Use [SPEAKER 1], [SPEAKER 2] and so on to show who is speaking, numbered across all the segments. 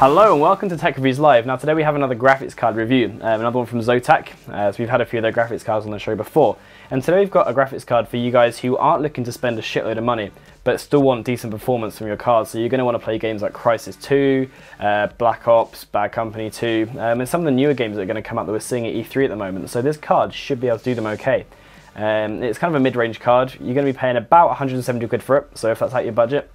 [SPEAKER 1] Hello and welcome to Tech Reviews Live. Now today we have another graphics card review, another one from Zotac. So we've had a few of their graphics cards on the show before. And today we've got a graphics card for you guys who aren't looking to spend a shitload of money, but still want decent performance from your cards. So you're going to want to play games like Crysis 2, Black Ops, Bad Company 2, and some of the newer games that are going to come out that we're seeing at E3 at the moment. So this card should be able to do them okay. It's kind of a mid-range card. You're going to be paying about 170 quid for it, so if that's out your budget,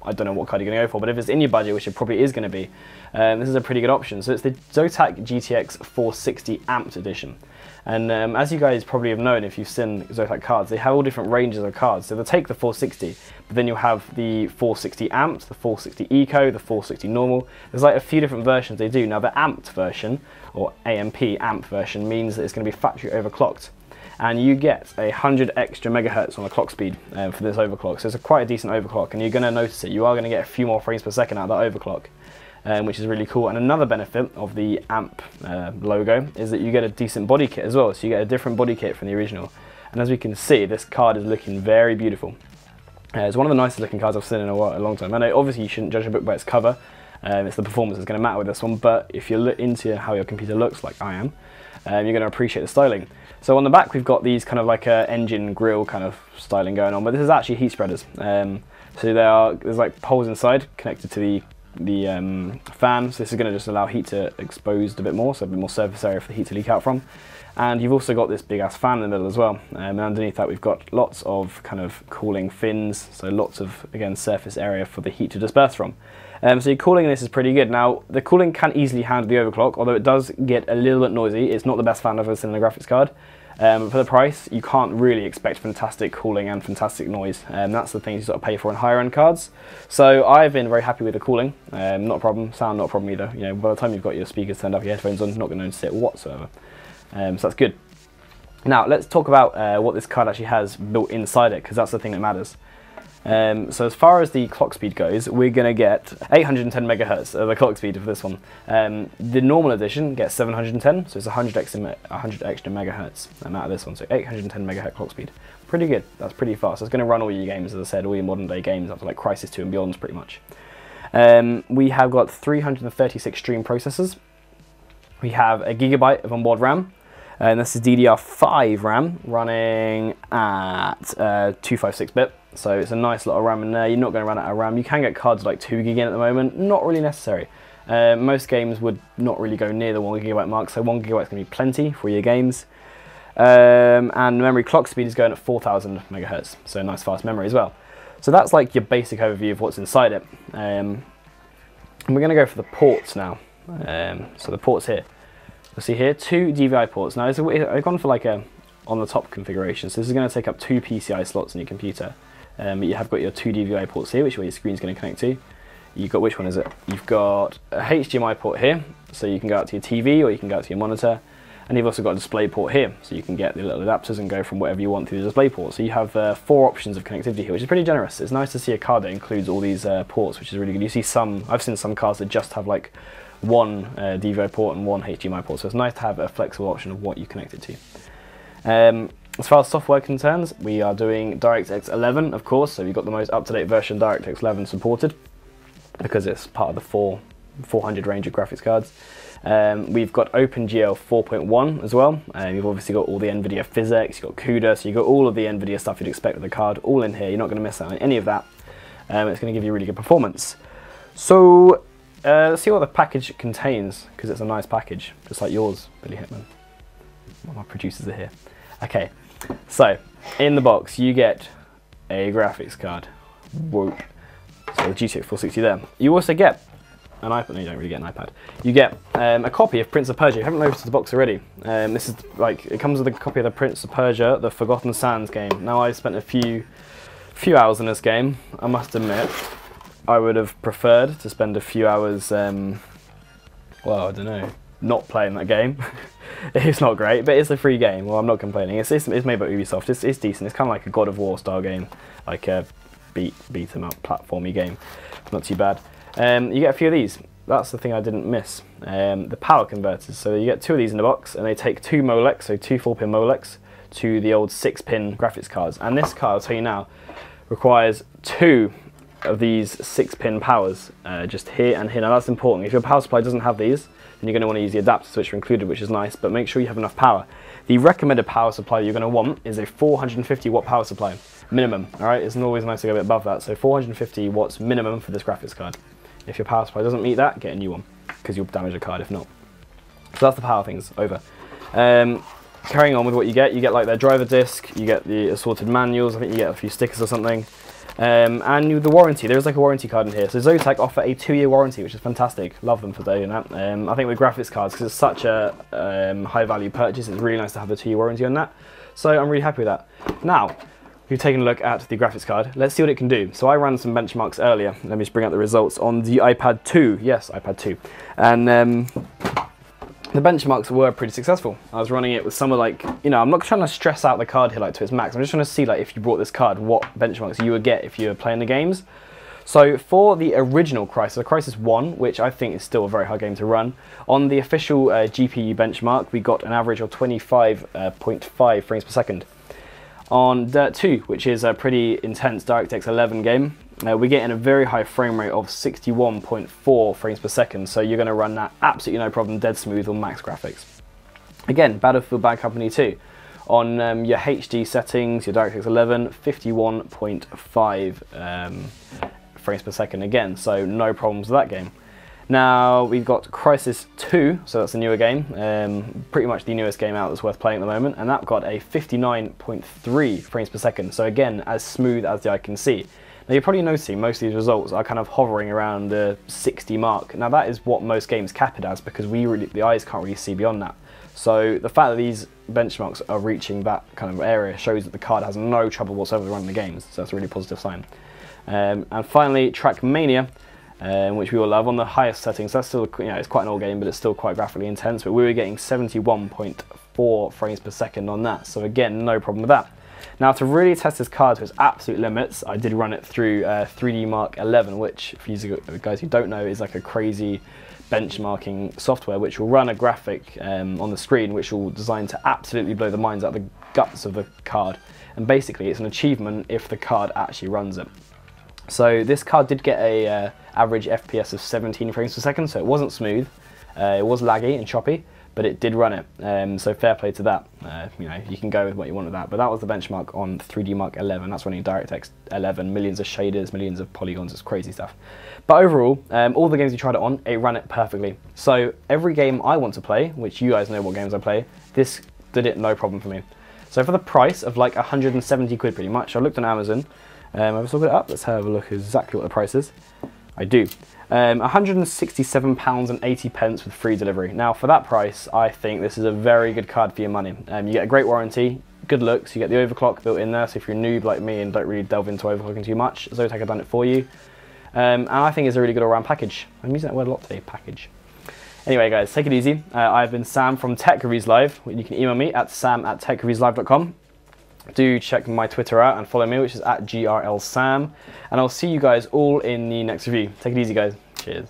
[SPEAKER 1] I don't know what card you're going to go for, but if it's in your budget, which it probably is going to be, this is a pretty good option. So it's the Zotac GTX 460 Amped Edition. And as you guys probably have known, if you've seen Zotac cards, they have all different ranges of cards. So they'll take the 460, but then you'll have the 460 Amped, the 460 Eco, the 460 Normal. There's like a few different versions they do. Now the Amped version, or AMP Amped version, means that it's going to be factory overclocked. And you get 100 extra megahertz on the clock speed for this overclock. So it's quite a decent overclock, and you're going to notice it. You are going to get a few more frames per second out of that overclock, which is really cool. And another benefit of the AMP logo is that you get a decent body kit as well. So you get a different body kit from the original. And as we can see, this card is looking very beautiful. It's one of the nicest looking cards I've seen in a long time. I know obviously you shouldn't judge a book by its cover. It's the performance that's going to matter with this one. But if you're into how your computer looks, like I am, you're going to appreciate the styling. So on the back we've got these kind of like a engine grill kind of styling going on, but this is actually heat spreaders. So there's like holes inside connected to the fan, so this is going to just allow heat to expose a bit more, so a bit more surface area for the heat to leak out from. And you've also got this big ass fan in the middle as well, and underneath that we've got lots of kind of cooling fins, so lots of, again, surface area for the heat to disperse from. So your cooling in this is pretty good. Now, the cooling can easily handle the overclock, although it does get a little bit noisy. It's not the best fan I've ever seen in a graphics card. For the price, you can't really expect fantastic cooling and fantastic noise. That's the things you sort of pay for in higher end cards. So I've been very happy with the cooling. Not a problem. Sound not a problem either. You know, by the time you've got your speakers turned up, your headphones on, you're not going to notice it whatsoever. So that's good. Now let's talk about what this card actually has built inside it, because that's the thing that matters. So as far as the clock speed goes, we're going to get 810 megahertz of the clock speed for this one. The normal edition gets 710, so it's 100 extra megahertz out of this one, so 810 megahertz clock speed. Pretty good, that's pretty fast. It's going to run all your games, as I said, all your modern day games up to like Crysis 2 and beyond pretty much. We have got 336 stream processors. We have a gigabyte of onboard RAM. And this is DDR5 RAM running at 256-bit. So it's a nice lot of RAM in there. You're not going to run out of RAM. You can get cards like 2 gig in at the moment. Not really necessary. Most games would not really go near the 1 gigabyte mark, so 1 gigabyte is going to be plenty for your games. And the memory clock speed is going at 4000 megahertz, so nice fast memory as well. So that's like your basic overview of what's inside it. And we're going to go for the ports now. So the ports here. You'll see here 2 DVI ports. Now I've gone for like a on the top configuration, so this is going to take up 2 PCI slots in your computer. But you have got your 2 DVI ports here, which is where your screen's going to connect to. You've got, which one is it? You've got a HDMI port here, so you can go out to your TV or you can go out to your monitor. And you've also got a display port here, so you can get the little adapters and go from whatever you want through the display port. So you have 4 options of connectivity here, which is pretty generous. It's nice to see a card that includes all these ports, which is really good. You see some, I've seen some cards that just have like one DVI port and one HDMI port, so it's nice to have a flexible option of what you connect it to. As far as software concerns, we are doing DirectX 11, of course, so we've got the most up-to-date version DirectX 11 supported, because it's part of the 400 range of graphics cards. We've got OpenGL 4.1 as well. You've obviously got all the NVIDIA physics, you've got CUDA, so you've got all of the NVIDIA stuff you'd expect with the card, all in here. You're not going to miss out on any of that. It's going to give you really good performance. So let's see what the package contains, because it's a nice package, just like yours, Billy Hitman. One of my producers are here. Okay, so in the box you get a graphics card. Whoa. So the GTX 460 there. You also get an iPad. No, you don't really get an iPad. You get a copy of Prince of Persia. If you haven't noticed the box already, this is like, it comes with a copy of the Prince of Persia, the Forgotten Sands game. Now I spent a few hours in this game. I must admit, I would have preferred to spend a few hours, well, I don't know, not playing that game. It's not great, but it's a free game. Well, I'm not complaining. It's made by Ubisoft. It's decent. It's kind of like a God of War style game, like a beat 'em up platformy game. Not too bad. You get a few of these. That's the thing I didn't miss. The power converters. So you get 2 of these in the box, and they take 2 Molecs, so 2 4-pin Molecs, to the old 6-pin graphics cards. And this card, I'll tell you now, requires 2 of these 6-pin powers, just here and here. Now that's important. If your power supply doesn't have these, then you're going to want to use the adapters which are included, which is nice, but make sure you have enough power. The recommended power supply you're going to want is a 450 watt power supply, minimum, alright? It's always nice to go a bit above that, so 450 watts minimum for this graphics card. If your power supply doesn't meet that, get a new one, because you'll damage a card if not. So that's the power things, over. Carrying on with what you get like their driver disc, you get the assorted manuals, I think you get a few stickers or something. And the warranty, there is like a warranty card in here. So Zotac offer a 2-year warranty, which is fantastic. Love them for doing that. I think with graphics cards, because it's such a high value purchase, it's really nice to have the 2-year warranty on that. So I'm really happy with that. Now, we've taken a look at the graphics card. Let's see what it can do. So I ran some benchmarks earlier. Let me just bring up the results on the iPad 2. Yes, iPad 2. And the benchmarks were pretty successful. I was running it with some of like, you know, I'm not trying to stress out the card here like to its max. I'm just trying to see like if you brought this card, what benchmarks you would get if you were playing the games. So for the original Crysis, Crysis 1, which I think is still a very hard game to run, on the official GPU benchmark, we got an average of 25.5 frames per second. On Dirt 2, which is a pretty intense DirectX 11 game, we're getting a very high frame rate of 61.4 frames per second, so you're going to run that absolutely no problem, dead smooth on max graphics. Again, Battlefield Bad Company 2. On your HD settings, your DirectX 11, 51.5 frames per second again, so no problems with that game. Now we've got Crysis 2, so that's a newer game, pretty much the newest game out that's worth playing at the moment, and that got a 59.3 frames per second, so again, as smooth as the eye can see. Now you're probably noticing most of these results are kind of hovering around the 60 mark. Now that is what most games cap it as, because the eyes can't really see beyond that. So the fact that these benchmarks are reaching that kind of area shows that the card has no trouble whatsoever running the games, so that's a really positive sign. And finally, Trackmania, which we all love on the highest settings. That's still, you know, it's quite an old game, but it's still quite graphically intense. But we were getting 71.4 frames per second on that, so again, no problem with that. Now to really test this card to its absolute limits, I did run it through 3D Mark 11, which for you guys who don't know is like a crazy benchmarking software which will run a graphic on the screen which will design to absolutely blow the minds out of the guts of the card. And basically it's an achievement if the card actually runs it. So this card did get a average FPS of 17 frames per second, so it wasn't smooth, it was laggy and choppy, but it did run it, so fair play to that. You know, you can go with what you want with that, but that was the benchmark on 3D Mark 11. That's running DirectX 11, millions of shaders, millions of polygons, it's crazy stuff. But overall, all the games we tried it on, it ran it perfectly. So every game I want to play, which you guys know what games I play, this did it no problem for me. So for the price of like 170 quid pretty much, I looked on Amazon, I've still got it up, let's have a look exactly what the price is. I do. £167.80 with free delivery. Now for that price, I think this is a very good card for your money. You get a great warranty, good looks, you get the overclock built in there, so if you're a noob like me and don't really delve into overclocking too much, Zotac have done it for you. And I think it's a really good all-round package. I'm using that word a lot today, package. Anyway guys, take it easy. I've been Sam from Tech Reviews Live. You can email me at sam@techreviewslive.com. Do check my Twitter out and follow me, which is @GRLSam. And I'll see you guys all in the next review. Take it easy, guys. Cheers.